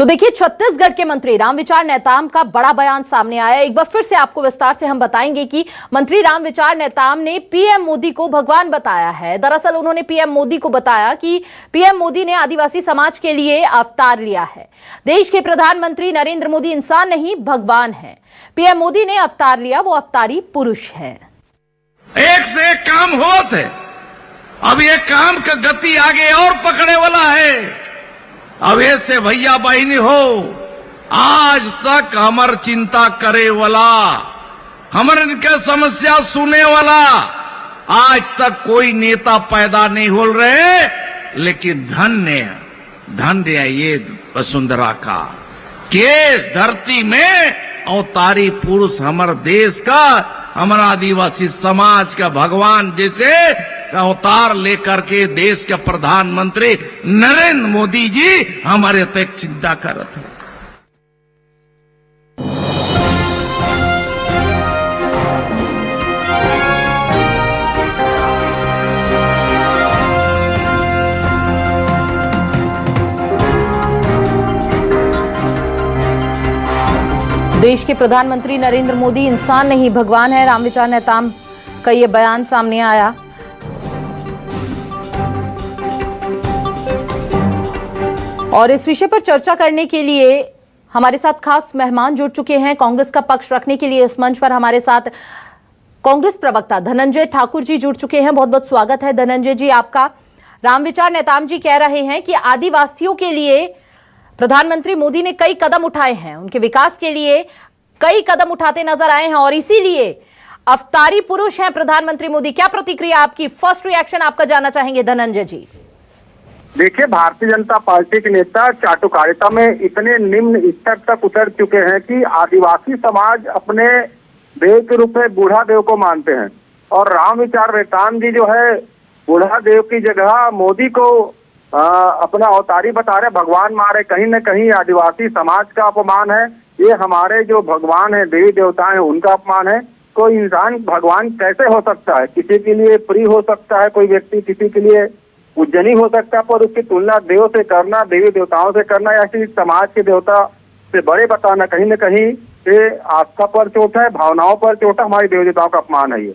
तो देखिए, छत्तीसगढ़ के मंत्री रामविचार नेताम का बड़ा बयान सामने आया। एक बार फिर से आपको विस्तार से हम बताएंगे कि मंत्री रामविचार नेताम ने पीएम मोदी को भगवान बताया है। दरअसल उन्होंने पीएम मोदी को बताया कि पीएम मोदी ने आदिवासी समाज के लिए अवतार लिया है। देश के प्रधानमंत्री नरेंद्र मोदी इंसान नहीं भगवान है। पीएम मोदी ने अवतार लिया, वो अवतारी पुरुष है। एक से एक काम हुआ थे, अब ये काम का गति आगे और पकड़े वाला है। अब ऐसे भैया बहनी हो, आज तक हमर चिंता करे वाला, हमर इनके समस्या सुने वाला आज तक कोई नेता पैदा नहीं हो रहे। लेकिन धन्य ये वसुंधरा का के धरती में अवतारी पुरुष हमर देश का, हमारा आदिवासी समाज का भगवान जैसे अवतार लेकर के देश के प्रधानमंत्री नरेंद्र मोदी जी हमारे तक चिंता करत है। देश के प्रधानमंत्री नरेंद्र मोदी इंसान नहीं भगवान है। रामविचार नेताम का ये बयान सामने आया। और इस विषय पर चर्चा करने के लिए हमारे साथ खास मेहमान जुड़ चुके हैं। कांग्रेस का पक्ष रखने के लिए इस मंच पर हमारे साथ कांग्रेस प्रवक्ता धनंजय ठाकुर जी जुड़ चुके हैं। बहुत बहुत स्वागत है धनंजय जी आपका। रामविचार नेताम जी कह रहे हैं कि आदिवासियों के लिए प्रधानमंत्री मोदी ने कई कदम उठाए हैं, उनके विकास के लिए कई कदम उठाते नजर आए हैं और इसीलिए अवतारी पुरुष हैं प्रधानमंत्री मोदी। क्या प्रतिक्रिया आपकी, फर्स्ट रिएक्शन आपका जानना चाहेंगे धनंजय जी। देखिए, भारतीय जनता पार्टी के नेता चाटुकारिता में इतने निम्न स्तर तक उतर चुके हैं कि आदिवासी समाज अपने देव के रूप में बूढ़ा देव को मानते हैं और रामविचार नेताम जी जो है बूढ़ा देव की जगह मोदी को अपना अवतारी बता रहे, भगवान मारे। कहीं न कहीं आदिवासी समाज का अपमान है। ये हमारे जो भगवान है, देवी देवता है, उनका अपमान है। कोई इंसान भगवान कैसे हो सकता है? किसी के लिए प्रिय हो सकता है कोई व्यक्ति, किसी के लिए पूजनीय हो सकता है, पर उसकी तुलना देव से करना, देवी देवताओं से करना या किसी समाज के देवता से बड़े बताना, कहीं न कहीं ये आस्था पर चोट है, भावनाओं पर चोट है, हमारी देवी देवताओं का अपमान है ये।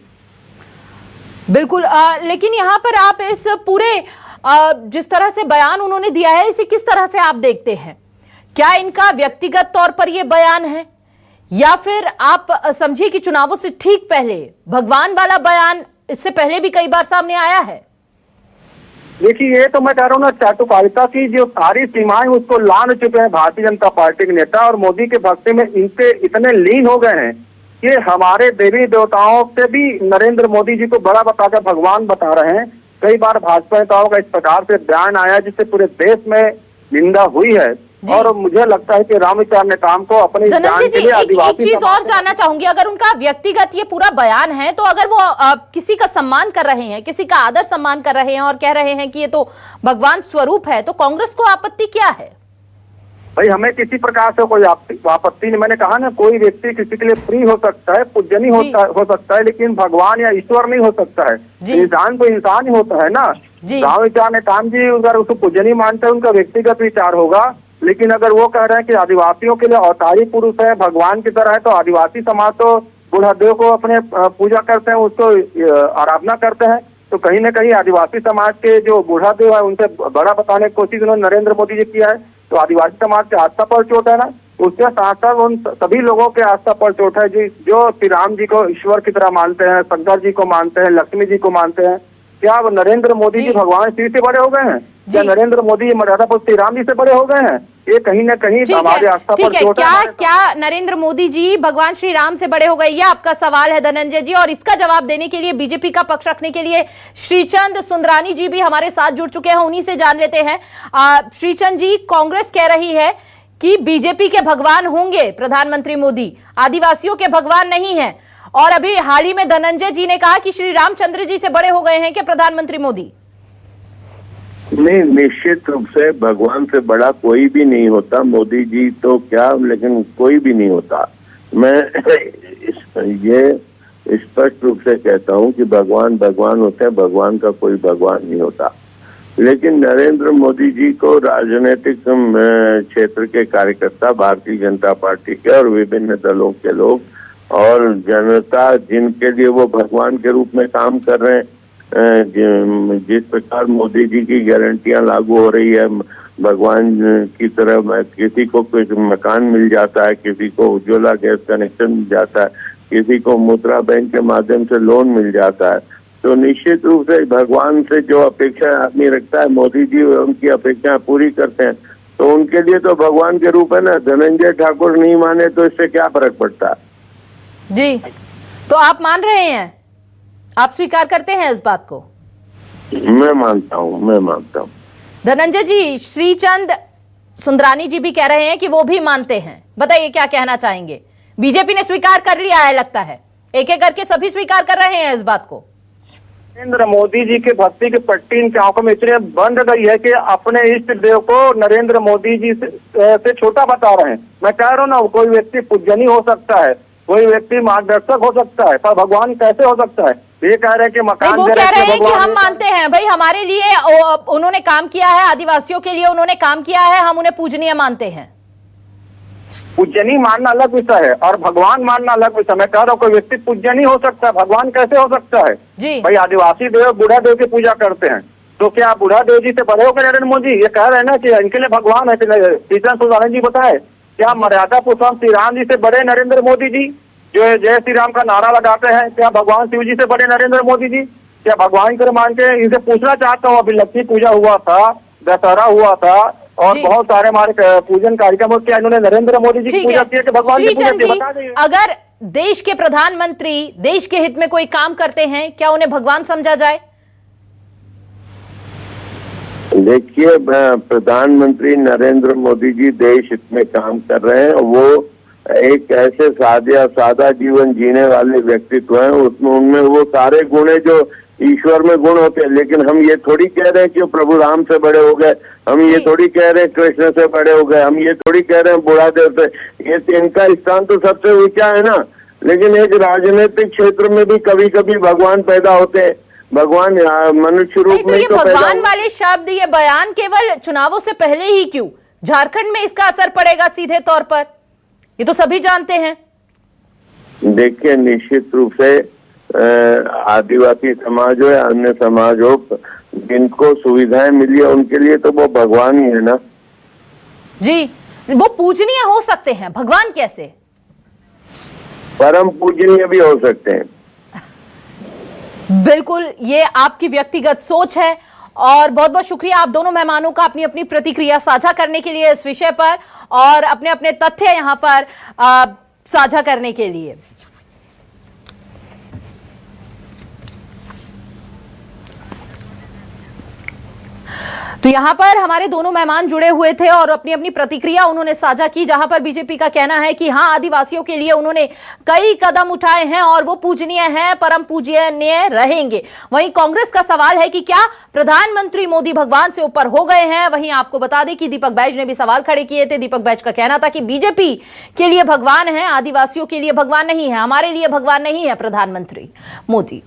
बिल्कुल, लेकिन यहाँ पर आप इस पूरे जिस तरह से बयान उन्होंने दिया है, इसे किस तरह से आप देखते हैं? क्या इनका व्यक्तिगत तौर पर यह बयान है या फिर आप समझिए कि चुनावों से ठीक पहले भगवान वाला बयान इससे पहले भी कई बार सामने आया है? देखिए, ये तो मैं कह रहा हूँ ना, चाटुकारिता की जो सारी सीमाएं उसको लान चुके हैं भारतीय जनता पार्टी के नेता और मोदी के भक्ति में इनके इतने लीन हो गए हैं कि हमारे देवी देवताओं से भी नरेंद्र मोदी जी को बड़ा बताकर भगवान बता रहे हैं। कई बार भाजपा नेताओं का इस प्रकार से बयान आया जिससे पूरे देश में निंदा हुई है और मुझे लगता है कि रामविचार नेताम को अपनी जान के लिए एक चीज और जानना चाहूंगी, अगर उनका व्यक्तिगत ये पूरा बयान है तो अगर वो किसी का सम्मान कर रहे हैं, किसी का आदर सम्मान कर रहे हैं और कह रहे हैं कि ये तो भगवान स्वरूप है, तो कांग्रेस को आपत्ति क्या है? भाई, हमें किसी प्रकार से कोई आपत्ति नहीं। मैंने कहा ना, कोई व्यक्ति किसी के लिए प्रिय हो सकता है, पूजनीय हो सकता है, लेकिन भगवान या ईश्वर नहीं हो सकता है। इंसान तो इंसान ही होता है ना। रामविचार नेताम जी अगर उसको पूजनीय मानते हैं, उनका व्यक्तिगत विचार होगा, लेकिन अगर वो कह रहे हैं कि आदिवासियों के लिए अवतारी पुरुष है, भगवान की तरह है, तो आदिवासी समाज तो बूढ़ा देव को अपने पूजा करते हैं, उसको आराधना करते हैं। तो कहीं न कहीं आदिवासी समाज के जो बूढ़ा देव है उनसे बड़ा बताने की कोशिश उन्होंने नरेंद्र मोदी जी किया है। तो आदिवासी समाज की आस्था पर चोट है ना, उसके साथ साथ उन सभी लोगों के आस्था पर चोट है जो श्री राम जी को ईश्वर की तरह मानते हैं, शंकर जी को मानते हैं, लक्ष्मी जी को मानते हैं। क्या वो नरेंद्र मोदी जी भगवान श्री से बड़े हो गए हैं? क्या नरेंद्र मोदी मर्यादा पुरुष श्री राम जी से बड़े हो गए हैं? ये कहीं न कहीं हमारे आस्था पर चोट है। क्या नरेंद्र मोदी जी भगवान श्री राम से बड़े हो गए? ये आपका सवाल है धनंजय जी, और इसका जवाब देने के लिए बीजेपी का पक्ष रखने के लिए श्रीचंद सुंदरानी जी भी हमारे साथ जुड़ चुके हैं। उन्हीं से जान लेते हैं। श्रीचंद जी, कांग्रेस कह रही है कि बीजेपी के भगवान होंगे प्रधानमंत्री मोदी, आदिवासियों के भगवान नहीं है, और अभी हाल ही में धनंजय जी ने कहा कि श्री रामचंद्र जी से बड़े हो गए हैं क्या प्रधानमंत्री मोदी? नहीं, निश्चित रूप से भगवान से बड़ा कोई भी नहीं होता। मोदी जी तो क्या, लेकिन कोई भी नहीं होता। मैं ये स्पष्ट रूप से कहता हूं कि भगवान भगवान होते हैं, भगवान का कोई भगवान नहीं होता। लेकिन नरेंद्र मोदी जी को राजनीतिक क्षेत्र के कार्यकर्ता, भारतीय जनता पार्टी के और विभिन्न दलों के लोग और जनता, जिनके लिए वो भगवान के रूप में काम कर रहे हैं, जिस प्रकार मोदी जी की गारंटियां लागू हो रही है, भगवान की तरह किसी को कुछ मकान मिल जाता है, किसी को उज्ज्वला गैस कनेक्शन मिल जाता है, किसी को मुद्रा बैंक के माध्यम से लोन मिल जाता है, तो निश्चित रूप से भगवान से जो अपेक्षा आदमी रखता है, मोदी जी उनकी अपेक्षाएं पूरी करते हैं, तो उनके लिए तो भगवान के रूप है ना। धनंजय ठाकुर नहीं माने तो इससे क्या फर्क पड़ता है? जी, तो आप मान रहे हैं, आप स्वीकार करते हैं इस बात को? मैं मानता हूँ। धनंजय जी, श्रीचंद सुंदरानी जी भी कह रहे हैं कि वो भी मानते हैं। बताइए क्या कहना चाहेंगे? बीजेपी ने स्वीकार कर लिया है, लगता है एक एक करके सभी स्वीकार कर रहे हैं इस बात को। नरेंद्र मोदी जी के भक्ति की पट्टी इनकी आंखों में इतनी बंद गई है कि अपने इष्ट देव को नरेंद्र मोदी जी से छोटा बता रहे हैं। मैं कह रहा हूँ ना, कोई व्यक्ति पूजनीय हो सकता है, कोई व्यक्ति मार्गदर्शक हो सकता है, पर भगवान कैसे हो सकता है? ये कह रहे हैं कि मकान, वो कह रहे हैं कि हम मानते हैं भाई, हमारे लिए उन्होंने काम किया है, आदिवासियों के लिए उन्होंने काम किया है, हम उन्हें पूजनीय मानते हैं। पूजनीय मानना अलग विषय है और भगवान मानना अलग विषय। मैं कह रहा हूँ कोई व्यक्ति पूजनीय हो सकता है, भगवान कैसे हो सकता है? जी भाई, आदिवासी देव बूढ़ा देव की पूजा करते हैं, तो क्या बूढ़ा देव जी से बड़े हो गए नरेंद्र मोदी? ये कह रहे हैं ना कि इनके लिए भगवान है। श्रीचंद सुंदरानी जी बताए, क्या मर्यादा पुरुषोत्तम श्री राम जी से बड़े नरेंद्र मोदी जी जो जय श्री राम का नारा लगाते हैं? क्या भगवान शिव जी से बड़े नरेंद्र मोदी जी? क्या भगवान कर मान के इनसे पूछना चाहता हूँ, अभी लक्ष्मी पूजा हुआ था, दशहरा हुआ था और बहुत सारे हमारे पूजन कार्यक्रम, क्या इन्होंने नरेंद्र मोदी जी की पूजा की है कि भगवान की पूजा की? बता दीजिए। अगर देश के प्रधानमंत्री देश के हित में कोई काम करते हैं, क्या उन्हें भगवान समझा जाए? देखिए, प्रधानमंत्री नरेंद्र मोदी जी देश हित में काम कर रहे हैं। वो एक ऐसे सादा जीवन जीने वाले व्यक्तित्व हैं, उसमें उनमें वो सारे गुण है जो ईश्वर में गुण होते हैं। लेकिन हम ये थोड़ी कह रहे हैं कि प्रभु राम से बड़े हो गए, हम ये थोड़ी कह रहे हैं कृष्ण से बड़े हो गए, हम ये थोड़ी कह रहे हैं बूढ़ा देव से। ये इनका स्थान तो सबसे ऊंचा है ना। लेकिन एक राजनीतिक क्षेत्र में भी कभी कभी भगवान पैदा होते हैं। भगवान मनुष्य रूप में ये भगवान वाले शब्द, ये बयान केवल चुनावों से पहले ही क्यों? झारखंड में इसका असर पड़ेगा सीधे तौर पर, ये तो सभी जानते हैं। देखिए, निश्चित रूप से आदिवासी समाज हो या अन्य समाज हो, जिनको सुविधाएं मिली है उनके लिए तो वो भगवान ही है ना। जी, वो पूजनीय हो सकते हैं, भगवान कैसे? परम पूजनीय भी हो सकते हैं। बिल्कुल, ये आपकी व्यक्तिगत सोच है। और बहुत बहुत शुक्रिया आप दोनों मेहमानों का अपनी अपनी प्रतिक्रिया साझा करने के लिए इस विषय पर और अपने अपने तथ्य यहां पर साझा करने के लिए। तो यहां पर हमारे दोनों मेहमान जुड़े हुए थे और अपनी अपनी प्रतिक्रिया उन्होंने साझा की, जहां पर बीजेपी का कहना है कि हां, आदिवासियों के लिए उन्होंने कई कदम उठाए हैं और वो पूजनीय हैं, परम पूजनीय रहेंगे। वहीं कांग्रेस का सवाल है कि क्या प्रधानमंत्री मोदी भगवान से ऊपर हो गए हैं? वहीं आपको बता दें कि दीपक बैज ने भी सवाल खड़े किए थे। दीपक बैज का कहना था कि बीजेपी के लिए भगवान है, आदिवासियों के लिए भगवान नहीं है, हमारे लिए भगवान नहीं है प्रधानमंत्री मोदी।